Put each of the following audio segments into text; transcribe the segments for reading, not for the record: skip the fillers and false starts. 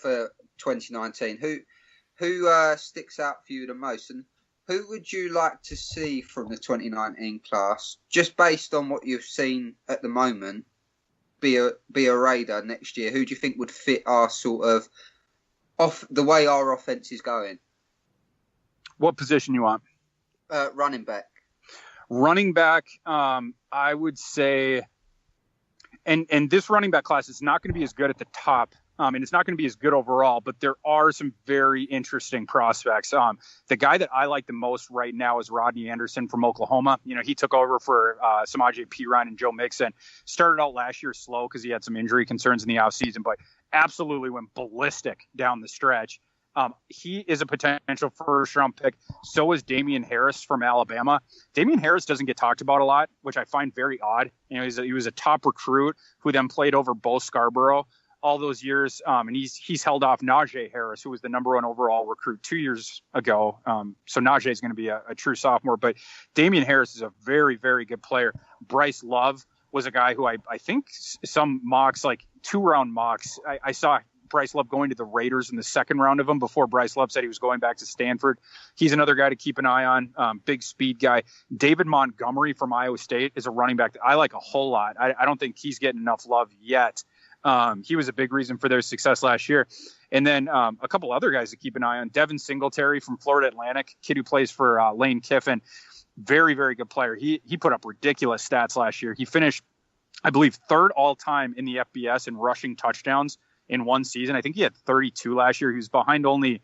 for 2019. Who sticks out for you the most, and who would you like to see from the 2019 class, just based on what you've seen at the moment, be a Raider next year? Who do you think would fit our sort of off the way our offense is going? What position you want? Running back. Running back, I would say, and this running back class is not going to be as good at the top. And it's not going to be as good overall, but there are some very interesting prospects. The guy that I like the most right now is Rodney Anderson from Oklahoma. He took over for Samaje Perine and Joe Mixon. Started out last year slow because he had some injury concerns in the offseason, but absolutely went ballistic down the stretch. He is a potential first-round pick. So is Damian Harris from Alabama. Damian Harris doesn't get talked about a lot, which I find very odd. He was a top recruit who then played over Bo Scarborough all those years, and he's held off Najee Harris, who was the number 1 overall recruit 2 years ago. So Najee is going to be a true sophomore, but Damian Harris is a very, very good player. Bryce Love was a guy who I think some mocks, like 2-round mocks, I saw Bryce Love going to the Raiders in the 2nd round of them before Bryce Love said he was going back to Stanford. He's another guy to keep an eye on, big speed guy. David Montgomery from Iowa State is a running back that I like a whole lot. I don't think he's getting enough love yet. He was a big reason for their success last year. And then a couple other guys to keep an eye on. Devin Singletary from Florida Atlantic, kid who plays for Lane Kiffin. Very, very good player. He put up ridiculous stats last year. He finished, I believe, 3rd all-time in the FBS in rushing touchdowns in one season. I think he had 32 last year. He was behind only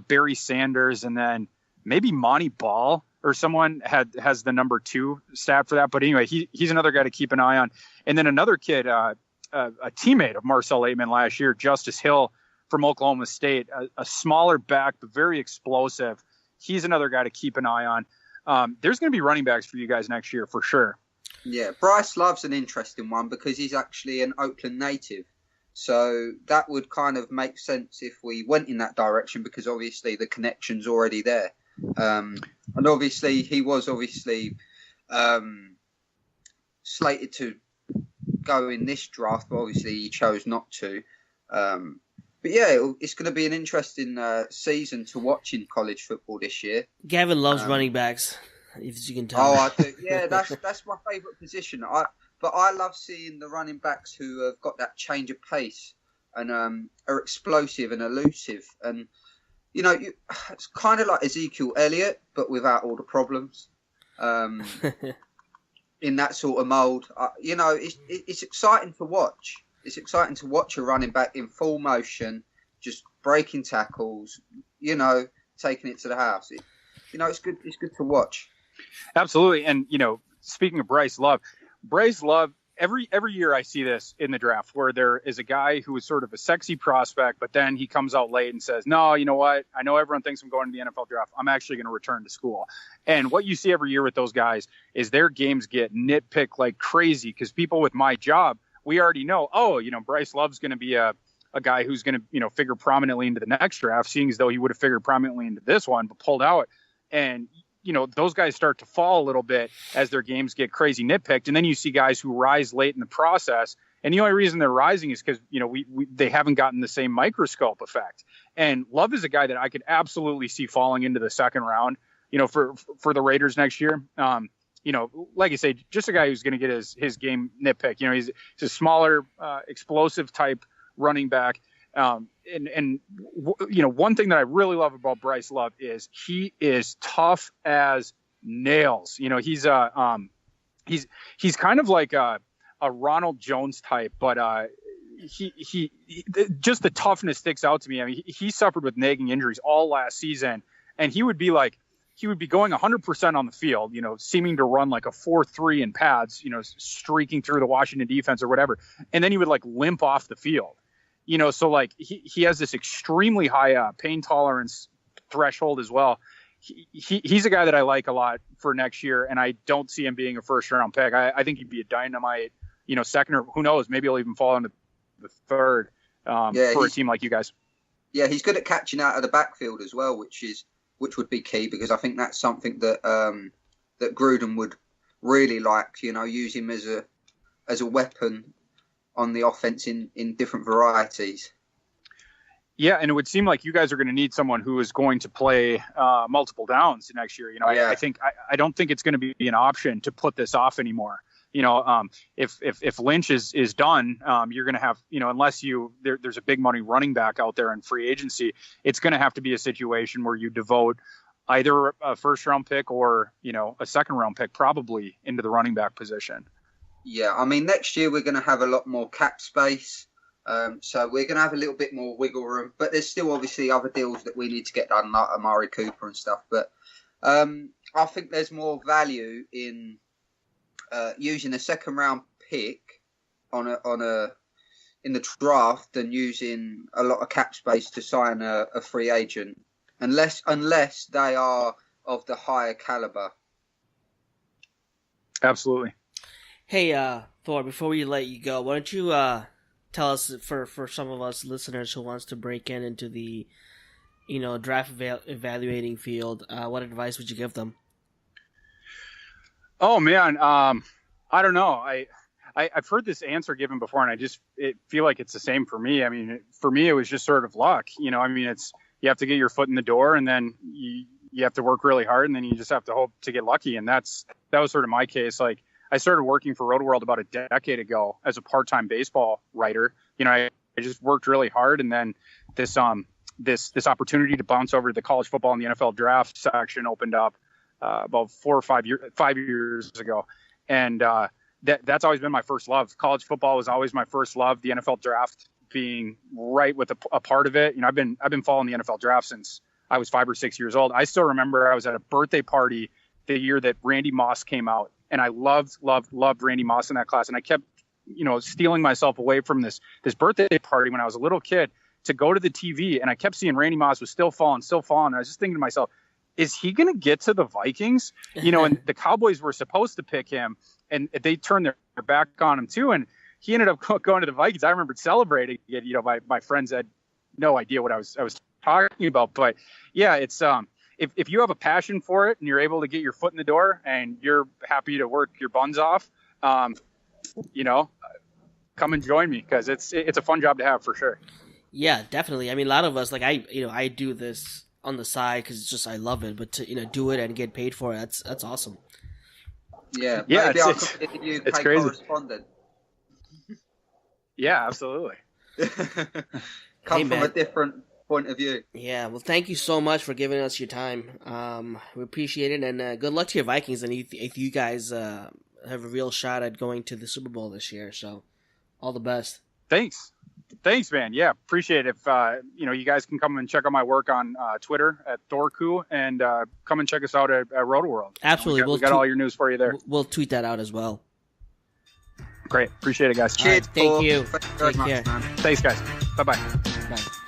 Barry Sanders, and then maybe Monty Ball or someone has the number 2 stat for that. But anyway, he's another guy to keep an eye on. And then another kid, a teammate of Marcel Aitman last year, Justice Hill from Oklahoma State, a smaller back, but very explosive. He's another guy to keep an eye on. There's going to be running backs for you guys next year for sure. Yeah, Bryce Love's an interesting one because he's actually an Oakland native. So that would kind of make sense if we went in that direction because obviously the connection's already there. And obviously he was slated to go in this draft, but obviously he chose not to. But yeah, it's going to be an interesting season to watch in college football this year. Gavin loves running backs, if you can tell. Oh, I do. Yeah, that's my favourite position. But I love seeing the running backs who have got that change of pace and are explosive and elusive. And, it's kind of like Ezekiel Elliott, but without all the problems. In that sort of mould. It's exciting to watch. It's exciting to watch a running back in full motion, just breaking tackles, taking it to the house. It's good. It's good to watch. Absolutely. And, speaking of Bryce Love, every year I see this in the draft where there is a guy who is sort of a sexy prospect, but then he comes out late and says, no, you know what? I know everyone thinks I'm going to the NFL draft. I'm actually going to return to school. And what you see every year with those guys is their games get nitpicked like crazy because people with my job, we already know, Bryce Love's going to be a guy who's going to, figure prominently into the next draft, seeing as though he would have figured prominently into this one, but pulled out. And those guys start to fall a little bit as their games get crazy nitpicked. And then you see guys who rise late in the process. And the only reason they're rising is because, they haven't gotten the same microscope effect. And Love is a guy that I could absolutely see falling into the 2nd round, for the Raiders next year. Like I say, just a guy who's going to get his game nitpicked. He's a smaller, explosive type running back. One thing that I really love about Bryce Love is he is tough as nails. He's kind of like a Ronald Jones type, but he just the toughness sticks out to me. I mean, he suffered with nagging injuries all last season, and he would be going 100% on the field, seeming to run like a 4.3 in pads, streaking through the Washington defense or whatever, and then he would limp off the field. So he has this extremely high pain tolerance threshold as well. He's a guy that I like a lot for next year, and I don't see him being a 1st-round pick. I think he'd be a dynamite, 2nd, or who knows, maybe he'll even fall into the 3rd for a team like you guys. Yeah, he's good at catching out of the backfield as well, which would be key because I think that's something that that Gruden would really like. Use him as a weapon on the offense in different varieties. Yeah, and it would seem like you guys are going to need someone who is going to play multiple downs next year. I don't think it's going to be an option to put this off anymore. If Lynch is done, you're going to have, unless there's a big money running back out there in free agency, it's going to have to be a situation where you devote either a first round pick or, a second round pick probably into the running back position. Yeah, I mean, next year we're going to have a lot more cap space. So we're going to have a little bit more wiggle room, but there's still obviously other deals that we need to get done, like Amari Cooper and stuff. But I think there's more value in using a second round pick in the draft than using a lot of cap space to sign a free agent, unless they are of the higher caliber. Absolutely. Hey, Thor, before we let you go, why don't you tell us, for some of us listeners who wants to break into the draft evaluating field, what advice would you give them? Oh man, I don't know. I've heard this answer given before, and I feel like it's the same for me. I mean, for me, it was just sort of luck. It's, you have to get your foot in the door, and then you have to work really hard, and then you just have to hope to get lucky. And that was sort of my case. Like, I started working for Rotoworld about a decade ago as a part-time baseball writer. I just worked really hard, and then this opportunity to bounce over to the college football and the NFL draft section opened up about 4 or 5 years ago, and that's always been my first love. College football was always my first love. The NFL draft being right with a part of it. I've been following the NFL draft since I was 5 or 6 years old. I still remember I was at a birthday party the year that Randy Moss came out. And I loved Randy Moss in that class. And I kept, stealing myself away from this birthday party when I was a little kid to go to the TV. And I kept seeing Randy Moss was still falling. And I was just thinking to myself, is he going to get to the Vikings? And the Cowboys were supposed to pick him, and they turned their back on him too. And he ended up going to the Vikings. I remember celebrating it. My friends had no idea what I was talking about. But yeah, it's if you have a passion for it and you're able to get your foot in the door and you're happy to work your buns off, come and join me, because it's a fun job to have for sure. Yeah, definitely. I mean, a lot of us, like, I do this on the side because it's just, I love it, but to do it and get paid for it, that's awesome. Yeah, maybe I'll consider you it's pay crazy. Correspondent. Yeah, absolutely. Come from a different point of view. Yeah, well, thank you so much for giving us your time. We appreciate it, and good luck to your Vikings. And if you guys have a real shot at going to the Super Bowl this year, so all the best. Thanks, man. Yeah, appreciate it. If you guys can come and check out my work on Twitter at Thorku, and come and check us out at Rotoworld. Absolutely, we got all your news for you there. We'll tweet that out as well. Great, appreciate it, guys. Cheers. Right, thank you. Thank you very much, care. man. Thanks, guys. Bye-bye. Bye.